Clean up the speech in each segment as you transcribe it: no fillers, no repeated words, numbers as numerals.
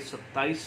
27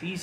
30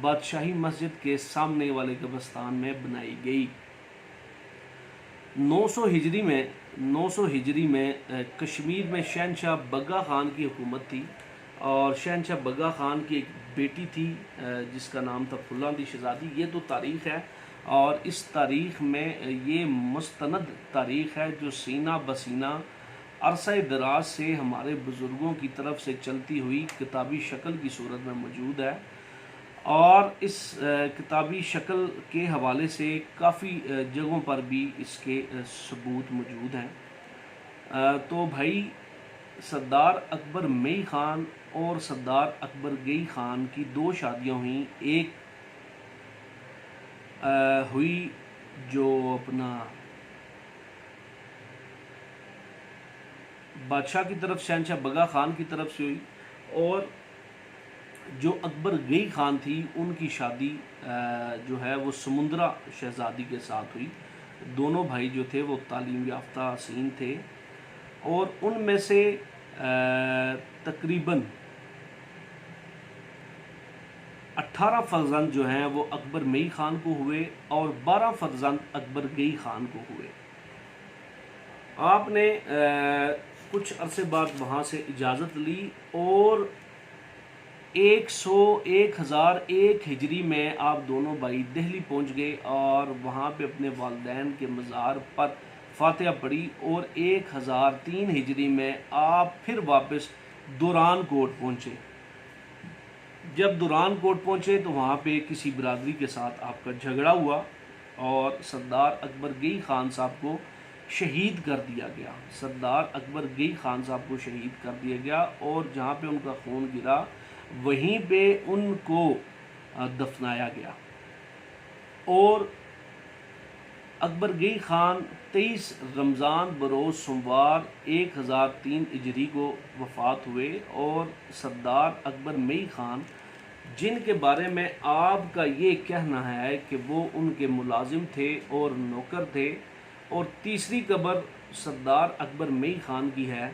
بادشاہی مسجد کے سامنے والے قبرستان میں بنائی گئی۔ 900 ہجری میں کشمیر میں شہنشاہ بگا خان کی حکومت تھی، اور شہنشاہ بگا خان کی ایک بیٹی تھی جس کا نام تھا پھلاں دی شہزادی۔ یہ تو تاریخ ہے، اور اس تاریخ میں یہ مستند تاریخ ہے جو سینہ بسینہ عرصہ دراز سے ہمارے بزرگوں کی طرف سے چلتی ہوئی کتابی شکل کی صورت میں موجود ہے، اور اس کتابی شکل کے حوالے سے کافی جگہوں پر بھی اس کے ثبوت موجود ہیں۔ تو بھائی، سردار اکبر مئی خان اور سردار اکبر گئی خان کی 2 شادیاں ہوئیں۔ ایک ہوئی جو اپنا بادشاہ کی طرف شہنشاہ بگا خان کی طرف سے ہوئی، اور جو اکبر گئی خان تھی ان کی شادی جو ہے وہ سمندرا شہزادی کے ساتھ ہوئی۔ دونوں بھائی جو تھے وہ تعلیم یافتہ حسین تھے، اور ان میں سے تقریباً 18 فرزند جو ہیں وہ اکبر مئی خان کو ہوئے، اور 12 فرزند اکبر گئی خان کو ہوئے۔ آپ نے کچھ عرصے بعد وہاں سے اجازت لی، اور 1001 ہجری میں آپ دونوں بھائی دہلی پہنچ گئے، اور وہاں پہ اپنے والدین کے مزار پر فاتحہ پڑھی، اور 1003 ہجری میں آپ پھر واپس دوران کوٹ پہنچے۔ جب دوران کوٹ پہنچے تو وہاں پہ کسی برادری کے ساتھ آپ کا جھگڑا ہوا، اور سردار اکبر گئی خان صاحب کو شہید کر دیا گیا۔ سردار اکبر گئی خان صاحب کو شہید کر دیا گیا، اور جہاں پہ ان کا خون گرا وہیں پہ ان کو دفنایا گیا۔ اور اکبر گئی خان 23 رمضان بروز سوموار 1003 ہجری کو وفات ہوئے، اور سردار اکبر مئی خان جن کے بارے میں آپ کا یہ کہنا ہے کہ وہ ان کے ملازم تھے اور نوکر تھے، اور تیسری قبر سردار اکبر مئی خان کی ہے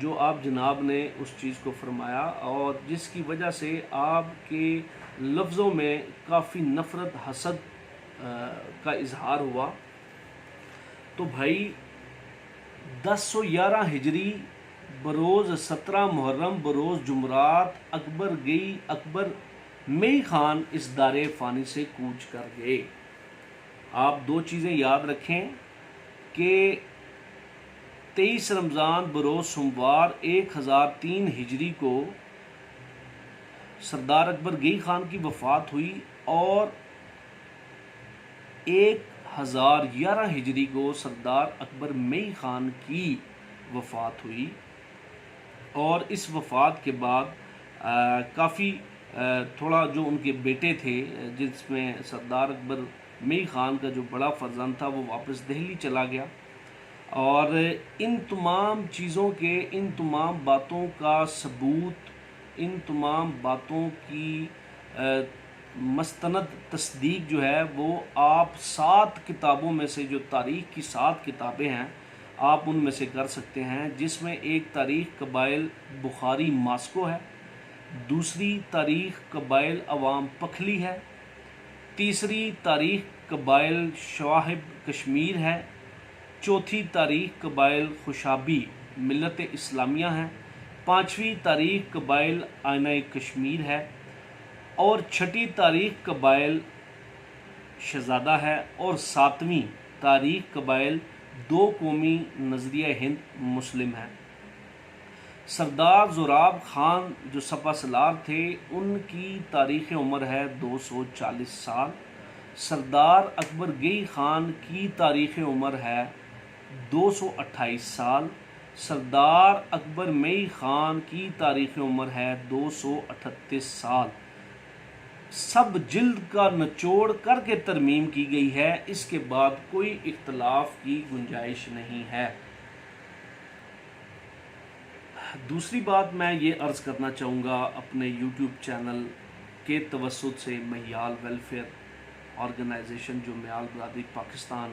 جو آپ جناب نے اس چیز کو فرمایا، اور جس کی وجہ سے آپ کے لفظوں میں کافی نفرت حسد کا اظہار ہوا۔ تو بھائی، 1011 ہجری بروز 17 محرم بروز جمعرات اکبر مئی خان اس دار فانی سے کوچ کر گئے۔ آپ 2 چیزیں یاد رکھیں کہ 23 رمضان بروز سوموار 1003 ہجری کو سردار اکبر گئی خان کی وفات ہوئی، اور 1011 ہجری کو سردار اکبر مئی خان کی وفات ہوئی۔ اور اس وفات کے بعد کافی تھوڑا جو ان کے بیٹے تھے، جس میں سردار اکبر مئی خان کا جو بڑا فرزند تھا وہ واپس دہلی چلا گیا، اور ان تمام چیزوں کے، ان تمام باتوں کا ثبوت، ان تمام باتوں کی مستند تصدیق جو ہے وہ آپ 7 کتابوں میں سے، جو تاریخ کی 7 کتابیں ہیں، آپ ان میں سے کر سکتے ہیں، جس میں ایک تاریخ قبائل بخاری ماسکو ہے، دوسری تاریخ قبائل عوام پکھلی ہے، تیسری تاریخ قبائل شواہب کشمیر ہے، چوتھی تاریخ قبائل خوشابی ملت اسلامیہ ہے، 5ویں تاریخ قبائل آئینہ کشمیر ہے، اور 6ٹھی تاریخ قبائل شہزادہ ہے، اور 7ویں تاریخ قبائل 2 قومی نظریہ ہند مسلم ہے۔ سردار زوراب خان جو سپہ سالار تھے، ان کی تاریخ عمر ہے 240 سال۔ سردار اکبر گئی خان کی تاریخ عمر ہے 228 سال۔ سردار اکبر مئی خان کی تاریخ عمر ہے 238 سال۔ سب جلد کا نچوڑ کر کے ترمیم کی گئی ہے، اس کے بعد کوئی اختلاف کی گنجائش نہیں ہے۔ دوسری بات میں یہ عرض کرنا چاہوں گا اپنے یوٹیوب چینل کے توسط سے، مہیال ویلفیئر آرگنائزیشن جو میال برادری پاکستان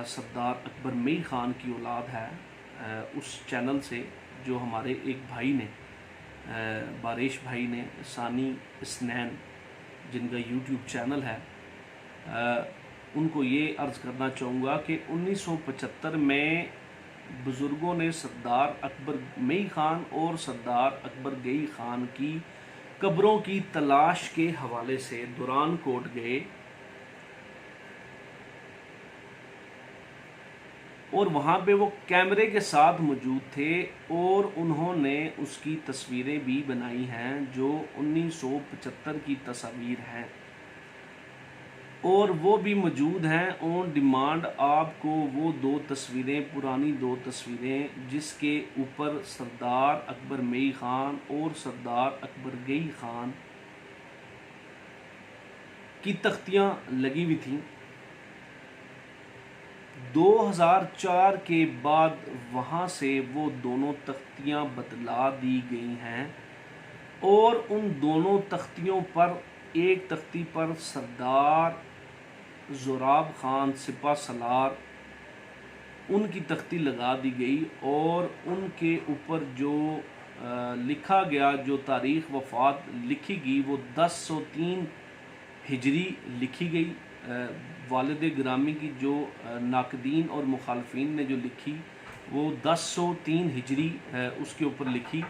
سردار اکبر مئی خان کی اولاد ہے، اس چینل سے جو ہمارے ایک بھائی نے، بارش بھائی نے، ثانی اسنین جن کا یوٹیوب چینل ہے، ان کو یہ عرض کرنا چاہوں گا کہ 1975 میں بزرگوں نے سردار اکبر مئی خان اور سردار اکبر گئی خان کی قبروں کی تلاش کے حوالے سے دوران کوٹ گئے اور وہاں پہ وہ کیمرے کے ساتھ موجود تھے اور انہوں نے اس کی تصویریں بھی بنائی ہیں جو 1975 کی تصاویر ہیں، اور وہ بھی موجود ہیں آن ڈیمانڈ۔ آپ کو وہ دو تصویریں، پرانی دو تصویریں جس کے اوپر سردار اکبر مئی خان اور سردار اکبر گئی خان کی تختیاں لگی ہوئی تھیں، 2004 کے بعد وہاں سے وہ دونوں تختیاں بدلا دی گئی ہیں، اور ان دونوں تختیوں پر، ایک تختی پر سردار زوراب خان سپہ سالار ان کی تختی لگا دی گئی، اور ان کے اوپر جو لکھا گیا، جو تاریخ وفات لکھی گئی، وہ 1003 ہجری لکھی گئی۔ والد گرامی کی جو ناقدین اور مخالفین نے جو لکھی، وہ 1003 ہجری اس کے اوپر لکھی،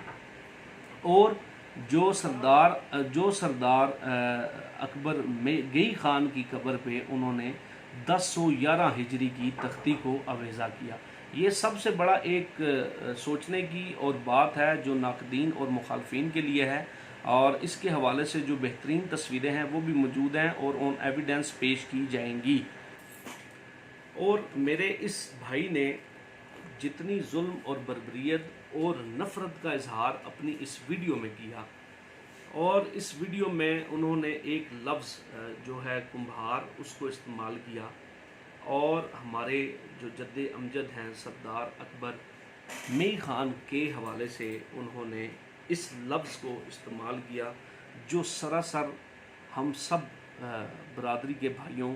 اور جو سردار اکبر گئی خان کی قبر پہ انہوں نے 1011 ہجری کی تختی کو آویزہ کیا۔ یہ سب سے بڑا ایک سوچنے کی اور بات ہے جو ناقدین اور مخالفین کے لیے ہے، اور اس کے حوالے سے جو بہترین تصویریں ہیں وہ بھی موجود ہیں اور آن ایویڈنس پیش کی جائیں گی۔ اور میرے اس بھائی نے جتنی ظلم اور بربریت اور نفرت کا اظہار اپنی اس ویڈیو میں کیا، اور اس ویڈیو میں انہوں نے ایک لفظ جو ہے کمبھار، اس کو استعمال کیا، اور ہمارے جو جد امجد ہیں سردار اکبر مئی خان کے حوالے سے انہوں نے اس لفظ کو استعمال کیا جو سراسر ہم سب برادری کے بھائیوں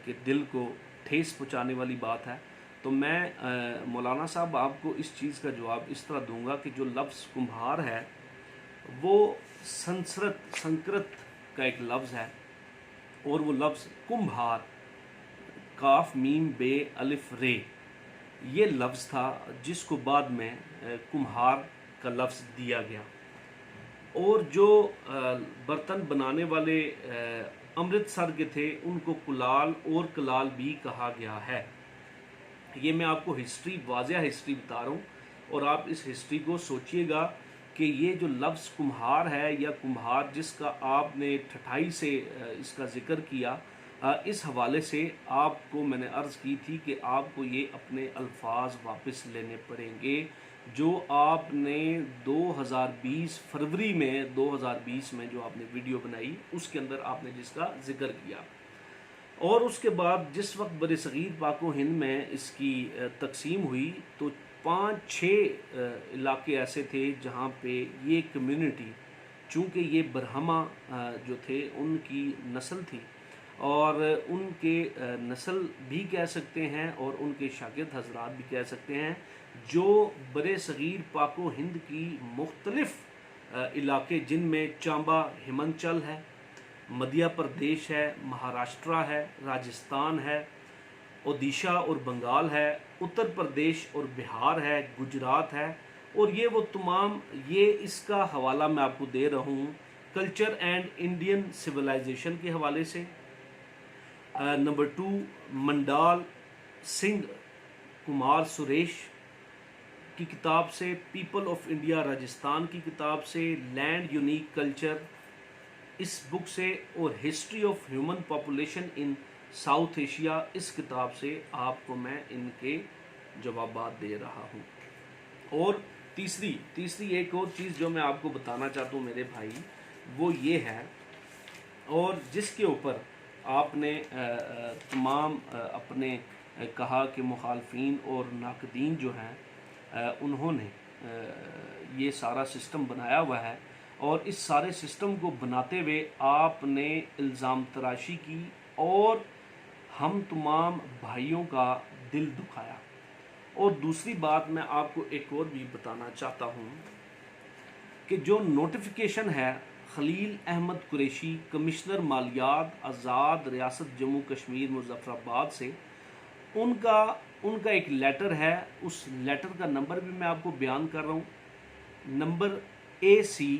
کے دل کو ٹھیس پہنچانے والی بات ہے۔ تو میں مولانا صاحب آپ کو اس چیز کا جواب اس طرح دوں گا کہ جو لفظ کمبھار ہے وہ سنسکرت کا ایک لفظ ہے، اور وہ لفظ کمبھار، کاف میم بے الف رے، یہ لفظ تھا جس کو بعد میں کمہار کا لفظ دیا گیا۔ اور جو برتن بنانے والے امرتسر کے تھے ان کو کلال اور کلال بھی کہا گیا ہے۔ یہ میں آپ کو ہسٹری، واضح ہسٹری بتا رہا ہوں، اور آپ اس ہسٹری کو سوچئے گا کہ یہ جو لفظ کمہار ہے یا کمہار جس کا آپ نے ٹھٹائی سے اس کا ذکر کیا، اس حوالے سے آپ کو میں نے عرض کی تھی کہ آپ کو یہ اپنے الفاظ واپس لینے پڑیں گے جو آپ نے 2020 فروری میں 2020 میں جو آپ نے ویڈیو بنائی اس کے اندر آپ نے جس کا ذکر کیا۔ اور اس کے بعد جس وقت بر صغیر پاک و ہند میں اس کی تقسیم ہوئی تو 5-6 علاقے ایسے تھے جہاں پہ یہ کمیونٹی، چونکہ یہ برہما جو تھے ان کی نسل تھی، اور ان کے نسل بھی کہہ سکتے ہیں اور ان کے شاگرد حضرات بھی کہہ سکتے ہیں، جو بر صغیر پاک و ہند کی مختلف علاقے جن میں چامبا ہمنچل ہے، مدھیہ پردیش ہے، مہاراشٹرا ہے، راجستھان ہے، اڈیشہ اور بنگال ہے، اتر پردیش اور بہار ہے، گجرات ہے، اور یہ وہ تمام، یہ اس کا حوالہ میں آپ کو دے رہا ہوں کلچر اینڈ انڈین سویلائزیشن کے حوالے سے۔ نمبر 2 منڈال سنگھ کمار سریش کی کتاب سے، پیپل آف انڈیا راجستھان کی کتاب سے، لینڈ یونیک کلچر اس بک سے، اور history of human population in South Asia اس کتاب سے آپ کو میں ان کے جوابات دے رہا ہوں۔ اور تیسری ایک اور چیز جو میں آپ کو بتانا چاہتا ہوں میرے بھائی، وہ یہ ہے، اور جس کے اوپر آپ نے تمام اپنے کہا کہ مخالفین اور ناقدین جو ہیں انہوں نے یہ سارا سسٹم بنایا ہوا ہے، اور اس سارے سسٹم کو بناتے ہوئے آپ نے الزام تراشی کی اور ہم تمام بھائیوں کا دل دکھایا۔ اور دوسری بات میں آپ کو ایک اور بھی بتانا چاہتا ہوں کہ جو نوٹیفیکیشن ہے خلیل احمد قریشی کمشنر مالیات آزاد ریاست جموں کشمیر مظفر آباد سے، ان کا ایک لیٹر ہے، اس لیٹر کا نمبر بھی میں آپ کو بیان کر رہا ہوں، نمبر AC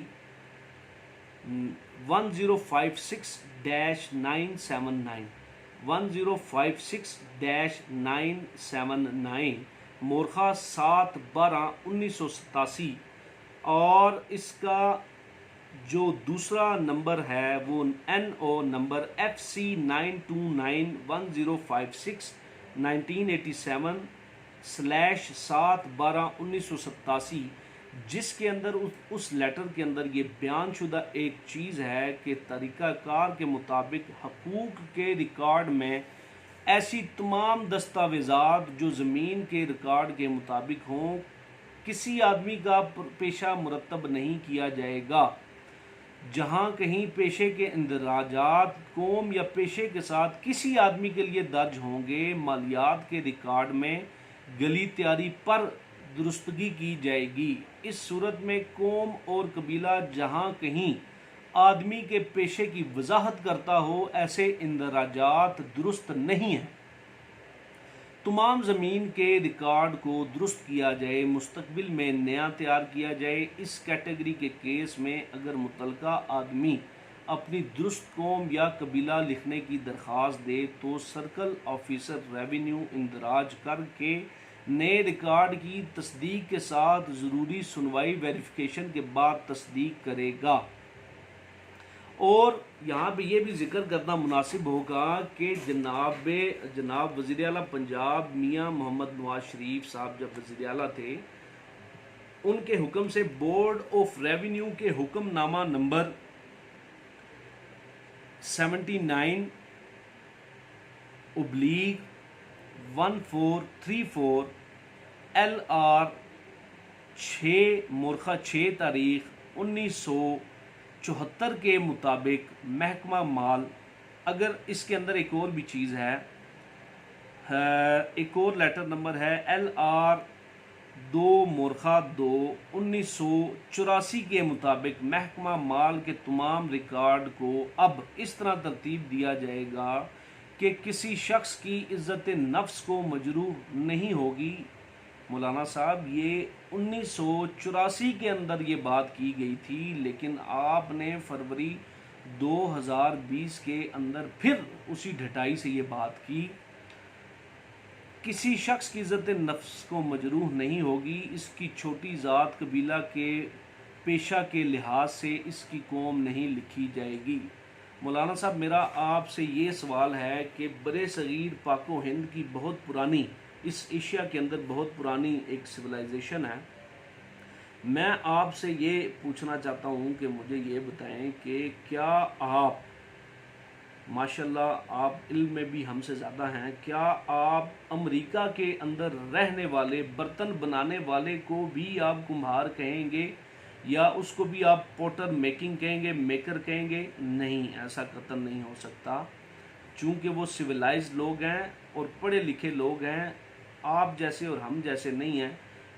1056-979 1056-979 مورخہ 7/12/1987، اور اس کا جو دوسرا نمبر ہے وہ NO نمبر FC 929-1056-1987/7/12/1987، جس کے اندر اس لیٹر کے اندر یہ بیان شدہ ایک چیز ہے کہ طریقہ کار کے مطابق حقوق کے ریکارڈ میں ایسی تمام دستاویزات جو زمین کے ریکارڈ کے مطابق ہوں، کسی آدمی کا پیشہ مرتب نہیں کیا جائے گا۔ جہاں کہیں پیشے کے اندراجات قوم یا پیشے کے ساتھ کسی آدمی کے لیے درج ہوں گے، مالیات کے ریکارڈ میں گلی تیاری پر درستگی کی جائے گی۔ اس صورت میں قوم اور قبیلہ جہاں کہیں آدمی کے پیشے کی وضاحت کرتا ہو، ایسے اندراجات درست نہیں ہیں۔ تمام زمین کے ریکارڈ کو درست کیا جائے، مستقبل میں نیا تیار کیا جائے۔ اس کیٹیگری کے کیس میں اگر متعلقہ آدمی اپنی درست قوم یا قبیلہ لکھنے کی درخواست دے تو سرکل آفیسر ریونیو اندراج کر کے نئے ریکارڈ کی تصدیق کے ساتھ ضروری سنوائی ویریفیکیشن کے بعد تصدیق کرے گا۔ اور یہاں پہ یہ بھی ذکر کرنا مناسب ہوگا کہ جناب وزیر اعلیٰ پنجاب میاں محمد نواز شریف صاحب جب وزیر اعلیٰ تھے، ان کے حکم سے بورڈ آف ریونیو کے حکم نامہ نمبر 79/1434 LR 6 مورخہ 6 تاریخ 1974 کے مطابق محکمہ مال، اگر اس کے اندر ایک اور بھی چیز ہے، ایک اور لیٹر نمبر ہے LR 2 مورخہ 2 1984 کے مطابق محکمہ مال کے تمام ریکارڈ کو اب اس طرح ترتیب دیا جائے گا کہ کسی شخص کی عزت نفس کو مجروح نہیں ہوگی۔ مولانا صاحب، یہ 1984 کے اندر یہ بات کی گئی تھی، لیکن آپ نے فروری 2020 کے اندر پھر اسی ڈھٹائی سے یہ بات کی، کسی شخص کی عزت نفس کو مجروح نہیں ہوگی، اس کی چھوٹی ذات قبیلہ کے پیشہ کے لحاظ سے اس کی قوم نہیں لکھی جائے گی۔ مولانا صاحب، میرا آپ سے یہ سوال ہے کہ برِ صغیر پاک و ہند کی بہت پرانی، اس ایشیا کے اندر بہت پرانی ایک سویلائزیشن ہے، میں آپ سے یہ پوچھنا چاہتا ہوں کہ مجھے یہ بتائیں کہ کیا آپ، ماشاءاللہ آپ علم میں بھی ہم سے زیادہ ہیں، کیا آپ امریکہ کے اندر رہنے والے برتن بنانے والے کو بھی آپ کمہار کہیں گے، یا اس کو بھی آپ پوٹر میکنگ کہیں گے، میکر کہیں گے؟ نہیں، ایسا قطعاً نہیں ہو سکتا، چونکہ وہ سویلائزڈ لوگ ہیں اور پڑھے لکھے لوگ ہیں، آپ جیسے اور ہم جیسے نہیں ہیں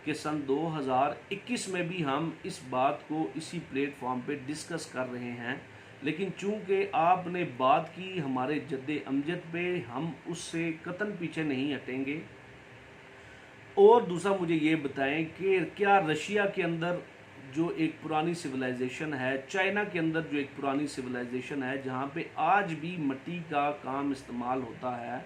کہ سن 2021 میں بھی ہم اس بات کو اسی پلیٹ فارم پہ ڈسکس کر رہے ہیں، لیکن چونکہ آپ نے بات کی ہمارے جد امجد پہ، ہم اس سے قطعاً پیچھے نہیں ہٹیں گے۔ اور دوسرا مجھے یہ بتائیں کہ کیا رشیا کے اندر جو ایک پرانی سویلائزیشن ہے، چائنا کے اندر جو ایک پرانی سویلائزیشن ہے جہاں پہ آج بھی مٹی کا کام استعمال ہوتا ہے،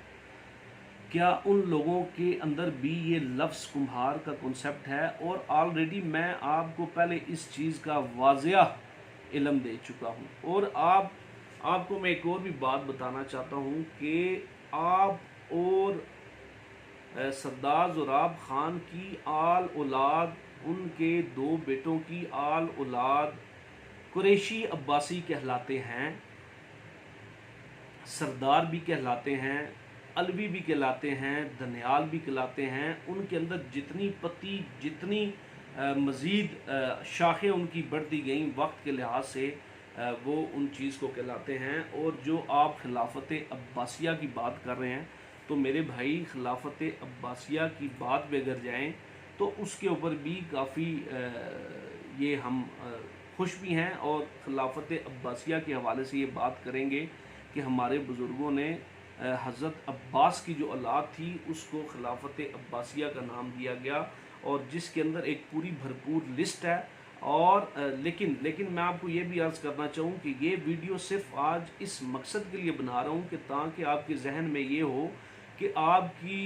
کیا ان لوگوں کے اندر بھی یہ لفظ کمہار کا کنسپٹ ہے؟ اور آلریڈی میں آپ کو پہلے اس چیز کا واضح علم دے چکا ہوں، اور آپ کو میں ایک اور بھی بات بتانا چاہتا ہوں کہ آپ اور سردار زوراب خان کی آل اولاد، ان کے 2 بیٹوں کی آل اولاد قریشی عباسی کہلاتے ہیں، سردار بھی کہلاتے ہیں، علوی بھی کہلاتے ہیں، دھنیال بھی کہلاتے ہیں۔ ان کے اندر جتنی پتی، جتنی مزید شاخیں ان کی بڑھتی گئیں وقت کے لحاظ سے، وہ ان چیز کو کہلاتے ہیں۔ اور جو آپ خلافت عباسیہ کی بات کر رہے ہیں، تو میرے بھائی خلافت عباسیہ کی بات پہ اگر جائیں تو اس کے اوپر بھی کافی یہ ہم خوش بھی ہیں اور خلافت عباسیہ کے حوالے سے یہ بات کریں گے کہ ہمارے بزرگوں نے حضرت عباس کی جو اولاد تھی اس کو خلافت عباسیہ کا نام دیا گیا، اور جس کے اندر ایک پوری بھرپور لسٹ ہے۔ اور لیکن میں آپ کو یہ بھی عرض کرنا چاہوں کہ یہ ویڈیو صرف آج اس مقصد کے لیے بنا رہا ہوں کہ تاکہ آپ کے ذہن میں یہ ہو کہ آپ کی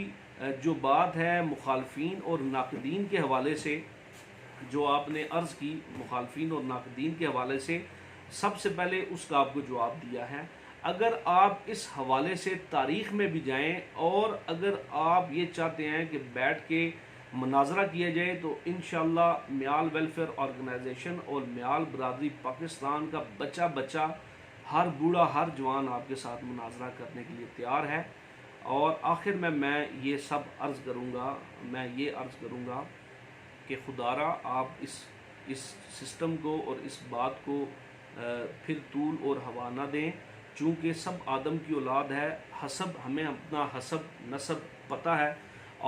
جو بات ہے مخالفین اور ناقدین کے حوالے سے، جو آپ نے عرض کی مخالفین اور ناقدین کے حوالے سے، سب سے پہلے اس کا آپ کو جواب دیا ہے۔ اگر آپ اس حوالے سے تاریخ میں بھی جائیں اور اگر آپ یہ چاہتے ہیں کہ بیٹھ کے مناظرہ کیا جائے تو انشاءاللہ میال ویلفیئر آرگنائزیشن اور میال برادری پاکستان کا بچہ ہر بوڑھا ہر جوان آپ کے ساتھ مناظرہ کرنے کے لیے تیار ہے۔ اور آخر میں یہ سب عرض کروں گا کہ خدا را آپ اس سسٹم کو اور اس بات کو پھر طول اور ہوا نہ دیں، چونکہ سب آدم کی اولاد ہے، ہمیں اپنا حسب نسب پتہ ہے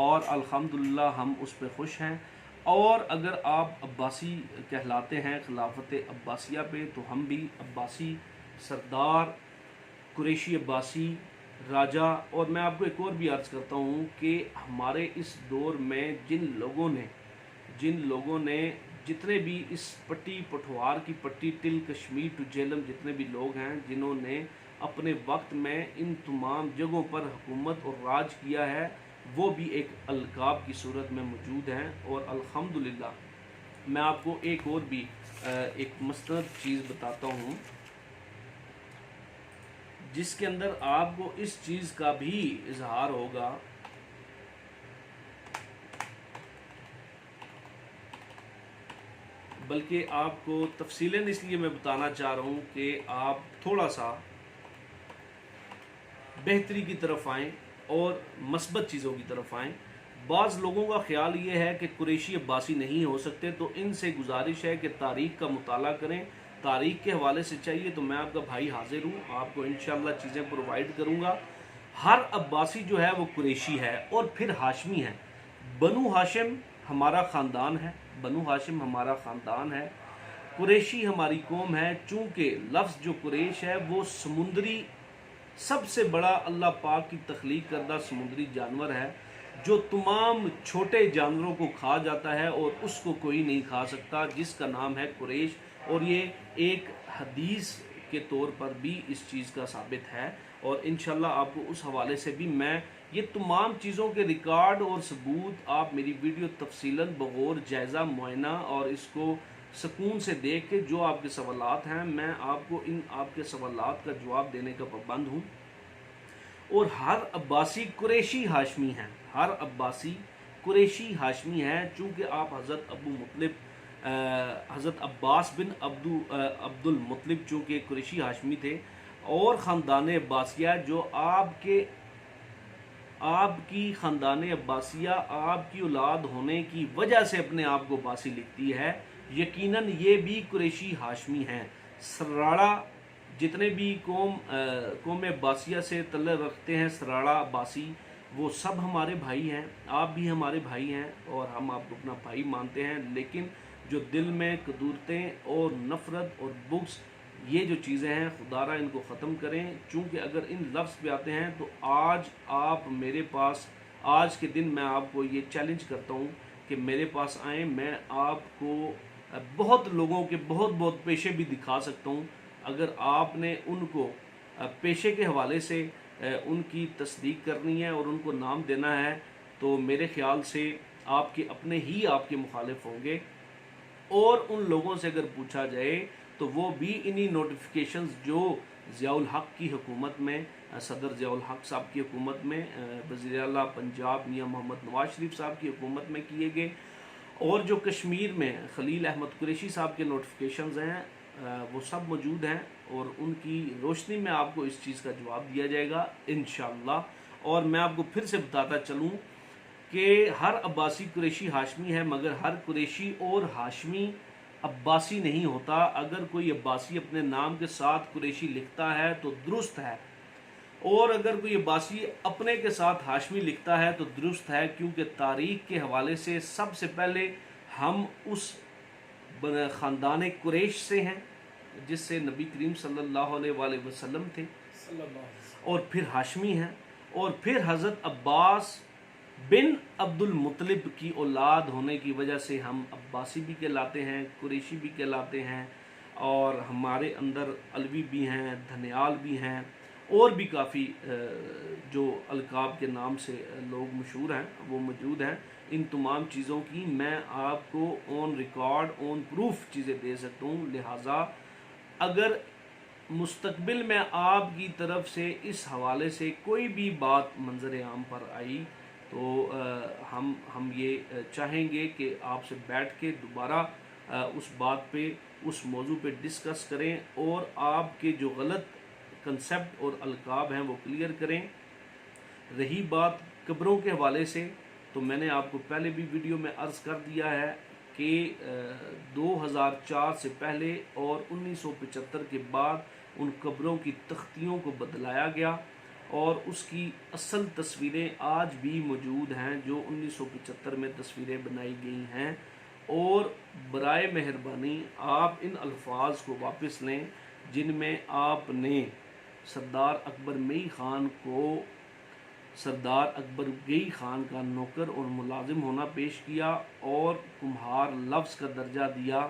اور الحمدللہ ہم اس پہ خوش ہیں۔ اور اگر آپ عباسی کہلاتے ہیں خلافت عباسیہ پہ، تو ہم بھی عباسی سردار قریشی عباسی راجہ۔ اور میں آپ کو ایک اور بھی عرض کرتا ہوں کہ ہمارے اس دور میں جن لوگوں نے جتنے بھی اس پٹی پٹھوار کی پٹی ٹل کشمیر ٹو جہلم جتنے بھی لوگ ہیں جنہوں نے اپنے وقت میں ان تمام جگہوں پر حکومت اور راج کیا ہے، وہ بھی ایک القاب کی صورت میں موجود ہیں۔ اور الحمدللہ میں آپ کو ایک اور بھی ایک مستند چیز بتاتا ہوں جس کے اندر آپ کو اس چیز کا بھی اظہار ہوگا۔ بلکہ آپ کو تفصیلاً اس لیے میں بتانا چاہ رہا ہوں کہ آپ تھوڑا سا بہتری کی طرف آئیں اور مثبت چیزوں کی طرف آئیں۔ بعض لوگوں کا خیال یہ ہے کہ قریشی عباسی نہیں ہو سکتے، تو ان سے گزارش ہے کہ تاریخ کا مطالعہ کریں۔ تاریخ کے حوالے سے چاہیے تو میں آپ کا بھائی حاضر ہوں، آپ کو انشاءاللہ چیزیں پرووائڈ کروں گا۔ ہر عباسی جو ہے وہ قریشی ہے اور پھر ہاشمی ہے۔ بنو ہاشم ہمارا خاندان ہے، قریشی ہماری قوم ہے۔ چونکہ لفظ جو قریش ہے وہ سمندری سب سے بڑا اللہ پاک کی تخلیق کردہ سمندری جانور ہے جو تمام چھوٹے جانوروں کو کھا جاتا ہے اور اس کو کوئی نہیں کھا سکتا، جس کا نام ہے قریش۔ اور یہ ایک حدیث کے طور پر بھی اس چیز کا ثابت ہے، اور انشاءاللہ آپ کو اس حوالے سے بھی میں یہ تمام چیزوں کے ریکارڈ اور ثبوت آپ میری ویڈیو تفصیلاً بغور جائزہ معائنہ اور اس کو سکون سے دیکھ کے جو آپ کے سوالات ہیں میں آپ کو ان آپ کے سوالات کا جواب دینے کا پابند ہوں۔ اور ہر عباسی قریشی ہاشمی ہیں، چونکہ آپ حضرت عباس بن عبد المطلب چونکہ قریشی ہاشمی تھے، اور خاندان عباسیہ جو آپ کی خاندان عباسیہ آپ کی اولاد ہونے کی وجہ سے اپنے آپ کو عباسی لکھتی ہے، یقیناً یہ بھی قریشی ہاشمی ہیں۔ سراڑا جتنے بھی قوم عباسیہ سے تعلق رکھتے ہیں، سراڑا عباسی، وہ سب ہمارے بھائی ہیں، آپ بھی ہمارے بھائی ہیں اور ہم آپ کو اپنا بھائی مانتے ہیں۔ لیکن جو دل میں قدورتیں اور نفرت اور بغض یہ جو چیزیں ہیں خدا را ان کو ختم کریں، چونکہ اگر ان لفظ پہ آتے ہیں تو آج آپ میرے پاس، آج کے دن میں آپ کو یہ چیلنج کرتا ہوں کہ میرے پاس آئیں، میں آپ کو بہت لوگوں کے بہت پیشے بھی دکھا سکتا ہوں۔ اگر آپ نے ان کو پیشے کے حوالے سے ان کی تصدیق کرنی ہے اور ان کو نام دینا ہے تو میرے خیال سے آپ کے اپنے ہی آپ کے مخالف ہوں گے۔ اور ان لوگوں سے اگر پوچھا جائے تو وہ بھی انہی نوٹیفیکیشنز جو ضیاء الحق کی حکومت میں، صدر ضیاء الحق صاحب کی حکومت میں، وزیر اعلیٰ پنجاب میاں محمد نواز شریف صاحب کی حکومت میں کیے گئے، اور جو کشمیر میں خلیل احمد قریشی صاحب کے نوٹیفیکیشنز ہیں وہ سب موجود ہیں، اور ان کی روشنی میں آپ کو اس چیز کا جواب دیا جائے گا انشاءاللہ۔ اور میں آپ کو پھر سے بتاتا چلوں کہ ہر عباسی قریشی ہاشمی ہے، مگر ہر قریشی اور ہاشمی عباسی نہیں ہوتا۔ اگر کوئی عباسی اپنے نام کے ساتھ قریشی لکھتا ہے تو درست ہے، اور اگر کوئی عباسی اپنے کے ساتھ ہاشمی لکھتا ہے تو درست ہے، کیونکہ تاریخ کے حوالے سے سب سے پہلے ہم اس خاندان قریش سے ہیں جس سے نبی کریم صلی اللہ علیہ وسلم تھے، اور پھر ہاشمی ہیں، اور پھر حضرت عباس بن عبد المطلب کی اولاد ہونے کی وجہ سے ہم عباسی بھی کہلاتے ہیں، قریشی بھی کہلاتے ہیں، اور ہمارے اندر علوی بھی ہیں، دھنیال بھی ہیں، اور بھی کافی جو القاب کے نام سے لوگ مشہور ہیں وہ موجود ہیں۔ ان تمام چیزوں کی میں آپ کو آن ریکارڈ آن پروف چیزیں دے سکتا ہوں، لہٰذا اگر مستقبل میں آپ کی طرف سے اس حوالے سے کوئی بھی بات منظر عام پر آئی تو ہم یہ چاہیں گے کہ آپ سے بیٹھ کے دوبارہ اس بات پہ، اس موضوع پہ ڈسکس کریں، اور آپ کے جو غلط کنسیپٹ اور القاب ہیں وہ کلیئر کریں۔ رہی بات قبروں کے حوالے سے، تو میں نے آپ کو پہلے بھی ویڈیو میں عرض کر دیا ہے کہ 2004 سے پہلے اور 1975 کے بعد ان قبروں کی تختیوں کو بدلایا گیا، اور اس کی اصل تصویریں آج بھی موجود ہیں جو 1975 میں تصویریں بنائی گئی ہیں، اور برائے مہربانی آپ ان الفاظ کو واپس لیں جن میں آپ نے سردار اکبر مئی خان کو سردار اکبر گئی خان کا نوکر اور ملازم ہونا پیش کیا اور کمہار لفظ کا درجہ دیا۔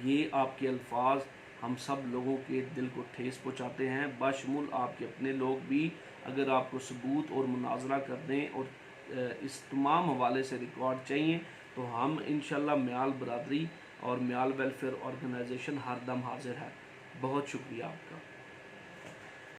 یہ آپ کے الفاظ ہم سب لوگوں کے دل کو ٹھیس پہنچاتے ہیں، بشمول آپ کے اپنے لوگ بھی۔ اگر آپ کو ثبوت اور مناظرہ کر دیں اور اس تمام حوالے سے ریکارڈ چاہیے تو ہم انشاءاللہ میال برادری اور میال ویلفیئر آرگنائزیشن ہر دم حاضر ہے۔ بہت شکریہ آپ کا۔